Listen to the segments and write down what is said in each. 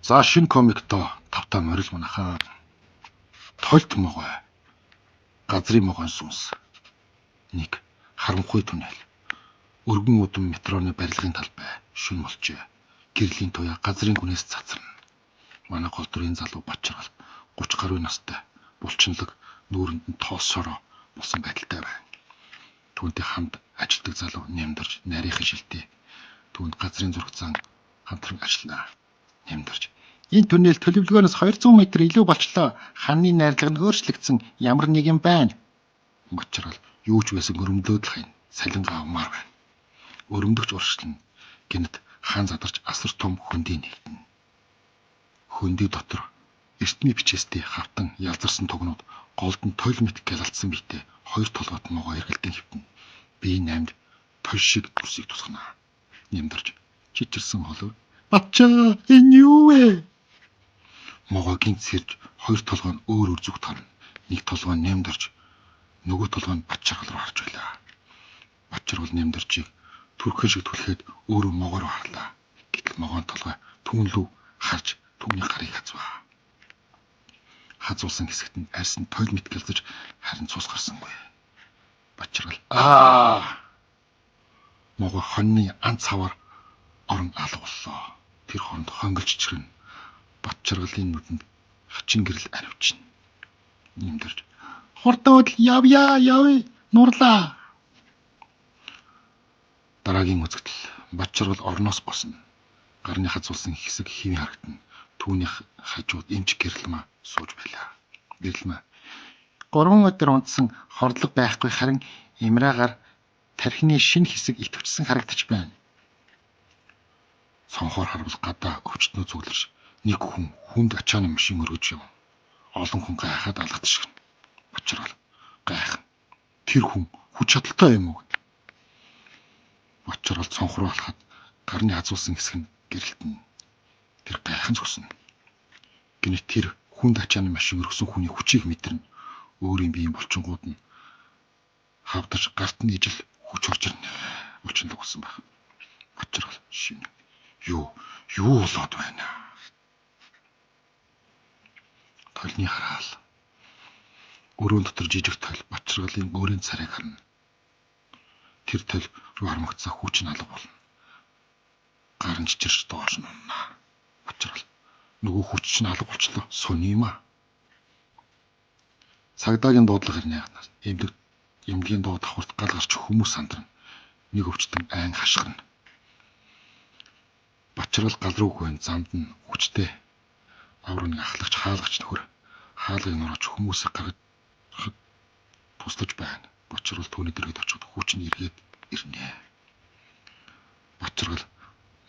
За шинэ комиктоо тавтаа морил манахаа. Тойлт могой. Газрын могойн сүнс. 1. Харанхуй түнэл. Өргөн удам метроны барилгын талбай шүн молжээ. Гэрлийн туяа газрын гүнээс цацарна. Манай гол дүрийн залуу Бачаргал 30 гаруй настай. Булчинлаг нүүрэнд нь тоос шороо болсон байдалтай байна. Түүнтэй хамт ажилтдаг залуу нямдарч нарийнхан шилтээ. Түүнд газрын зураг зан хамтран ажиллана. Нямдарч энэ түнэл төлөвлөгөөнөөс 200 м илүү болчлоо. Ханны найрлага нь өөрчлөгдсөн. Ямар нэг юм байна. Бачаргал юу ч байсан өрөмдлөөд л хайн салингаа авмаар байна. Өрөмдөгч урагшлна. Гэнэт хаан задарч асар том хөндий нэгтэн. Хөндөй дотор эртний бичээстэй хавтан ялзарсан тугнууд голд нь тойл мэт гялалцсан биетэй хоёр толгойд могоо эргэлдэн хөвтөн. Би 8-д тош шиг дүрсийг тусгана. Нямдарч чичирсэн холов. Батчаа энэ юу вэ? Могоогийн цэрж хоёр толгой нь өөр зүг тарна. Нэг толгой нь нямдарч нөгөө толгой нь Бачаргал руу харж байлаа. Бачаргал нямдарчийг түрхэн шиг түлхээд өөрөө могоо руу харлаа. Гэтэл могоон толгой түүн лүү харж түүний гарыг хазваа. Хазуулсан хэсэгт нь арьс нь тойл мэт гэлзэж харин цус гарсангүй. Бачаргал могоо хоньны анц хавар орон алга боллоо. Тэр хооронд хонголж чирэн Бачаргалын нүдэнд хачин гэрэл аривчна. Нэмдэрж хурдан үдл явъя нурлаа. Дараагийн үзэгдэл Бачаргал орноос босно. Гарны хазуулсан хэсэг хэвэн харагдана. Түүнийх хажууд эмч гэрэлмаа сууж байлаа. Гэрэлмаа 3 өдөр унтсан хорлог байхгүй харин имраагаар тархины шинэ хэсэг итвчсэн харагдаж байна. Сонхоор харвал гадаа өвчтнөө зүглэрч нэг хүн хүнд ачааны машин өргөж юм. Олон хүн гайхаад алгадчихна. Бачаргал гайх. Тэр хүн хүч чадалтай юм уу? Бачаргал цонх руу алхаад гарны хазуулсан хэсэг нь гэрэлтэн. Тэр гайхан зогсно. Гэнэт тэр хүнд ачааны машин өргөсөн хүний хүчийг мэдэрнэ. Өөрийн биеийн булчингууд нь хавдаж гарт нь ижил хүч орж ирнэ. Булчинлаг болсон баг. Бачаргал шинэ. Юу болоод байна? Тойлны хараал. Өрөөн дотор жижиг тойл Бачаргалын өөрийн царайг харна. Тэр тойл руу хармагцсан хүч нь алга болно. Гарын чичирч доош нь унана. Бачаргал нөгөө хүч нь алга болчлоо. Сони юм аа. Цагдаагийн дуудлага хэрнээ ганаас эмнэлгийн дуу давхарт гал гарч хүмүүс сандрна. Нэг өвчтөн айн хашгирна. Бачаргал гал руу гүйн замд нь хүчтэй аврыг ахлагч хаалгач нөхөр хаалгыг нурааж хүмүүсийг гаргахад туслаж байна. Бачаргал түүний дэргэд очиод хүч нь эргээд ирнэ. Бачаргал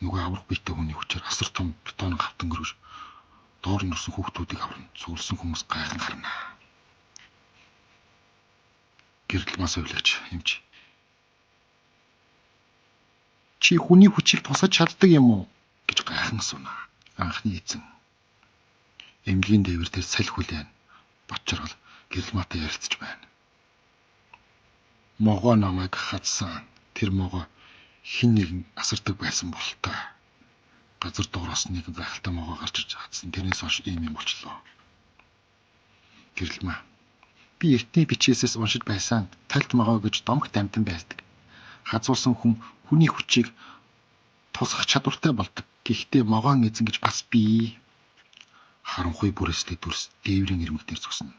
нөгөө аврах биетэй хүний хүчээр асар том бетон гавтан өргөж доор нь нурсан хүүхдүүдийг аварна. Цугласан хүмүүс гайхан харна. Гэрэлмээс өвлөж хэмж. Чи хүний хүчийг тусаж чаддаг юм уу гэж гайхан асууна. Анхны эзэн. Эмнэлгийн дээвэр дээр салхи хүлээн Бачаргал гэрэлмаатай ярилцж байна. Могоо намайг хадсан. Тэр могоо хин нэгэн асардаг байсан бололтой. Газар дуурайсан нэгэн гайхалтай могоо гарч иж хадсан. Тэрнээс хойш ийм юм болчлоо. Гэрэлмаа. Би эртний бичээсээс уншиж байсан. Тальт могоо гэж домогт амтан байдаг. Хазуулсан хүн хүний хүчийг тусгах чадвартай болдог. Гэхдээ могоон эзэн гэж бас бий. Харанхуй бүрээстэй дүрс дээврийн ирмэг дээр зогсно.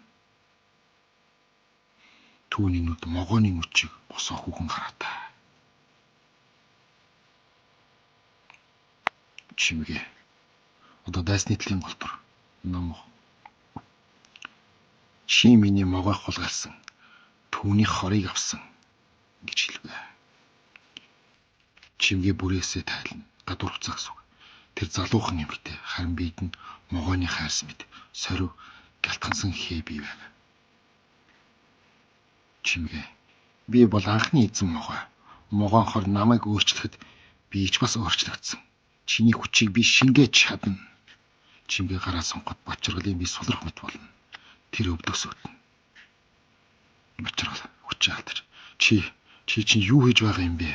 Түүний нүд могооны нүчийг босоо хүүхэн хараатай. Чимгээ. Одоо дайсны тлийн голдор. Ном. Чи миний могоо хулгайлсан. Түүний хорыг авсан гэж хэлвэ. Чимгээ бүрээсээ тайлна. Гадуур хуцаа гэсэн. Тэр залуухан эмэгтэй харин биед нь могооны хайрс мэд сорив гялтгансан хээ бий байна. Чимгээ. Би бол анхны эзэн могоо. Могоон хор намайг өөрчлөхөд би ч бас өөрчлөгдсөн. Чиний хүчийг би шингээж чадна. Чимгээ гараа сонгоход Бачаргалын би сулрах мэт болно. Тэр өвдөгсөднө. Бачаргал хүчээ алдаж. Чи чинь юу хийж байгаа юм бэ?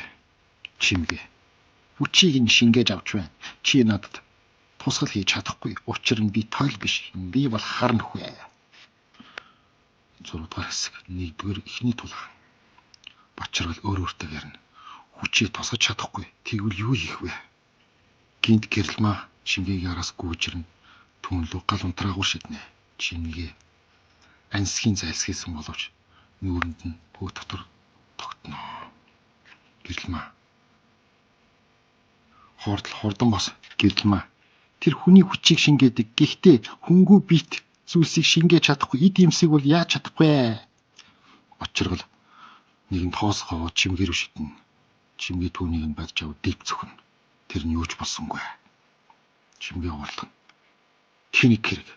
Чимгээ. Хүчийг нь шингээж авч байна. Чи надад тусгал хийж чадахгүй. Учир нь би тойл биш. Би бол хар нөхөө. 6 дугаар хэсэг. 1-р эхний тулгаан. Бачаргал өөртөө ярина. Хүчийг тусгаж чадахгүй. Тэгвэл юу хийх вэ? Гинт гэрэлмаа Шингээгийн араас гүйжирнэ. Түүнлүү гал унтраагур шиднэ. Шингээ ансхийн зайлсхийсэн боловч нүүрэнд нь хөө дотор тогтно. Гэрэлмаа хурдан бос. Гэрэлмаа тэр хүний хүчийг шингээдэг. Гэхдээ хөнгүү бит зүйлсийг шингээж чадахгүй. Эд юмсыг бол яаж чадахгүй вэ? Бачаргал нэгэн тоос хаваа чимгээр шиднэ. Чимгээ түүнийг нь badж ав дэв зөвхөн. Тэр нь юуч болсонгүй. Чимгээ уулгана. Тэнийг хэрэг.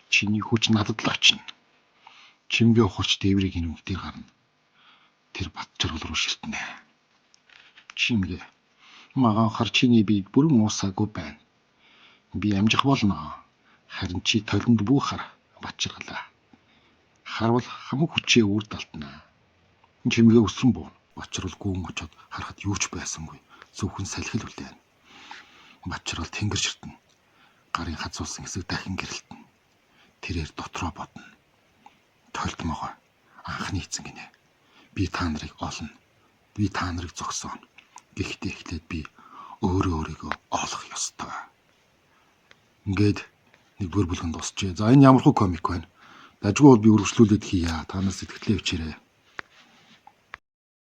Чиний хүч надад л очино. Чимгээ ухарч дээврийг инэмгдээр гарна. Тэр Бачаргал руу шилтнэ. Чимгээ магаахаар чиний бие бүрэн уусаагүй байна. Би амжих болно. Харин чи толинд бүх хар. Бачаргалаа. Харвал хамаг хүчээ үр далтнаа. Чимгээ өсрөн буу. Бачаргал гүн очоод харахад юу ч байсангүй. Зөвхөн салхил үлдээн. Бачаргал тэнгэр ширтэн. Гарын хазуулсан хэсэг дахин гэрэлтэн. Тэрээр дотроо бодно. Тойлтмогоо анхны эзэн гинэ. Би та нарыг олно. Би та нарыг зогсооно. Гэхдээ эхлээд би өөрийгөө олох ёстой. Ингээд 1-р бүлгэн дуусчээ. За энэ ямар хөө комик байна? Дажгүй бол би үргэлжлүүлээд хийя. Та нар сэтгэлээ өчээрэй.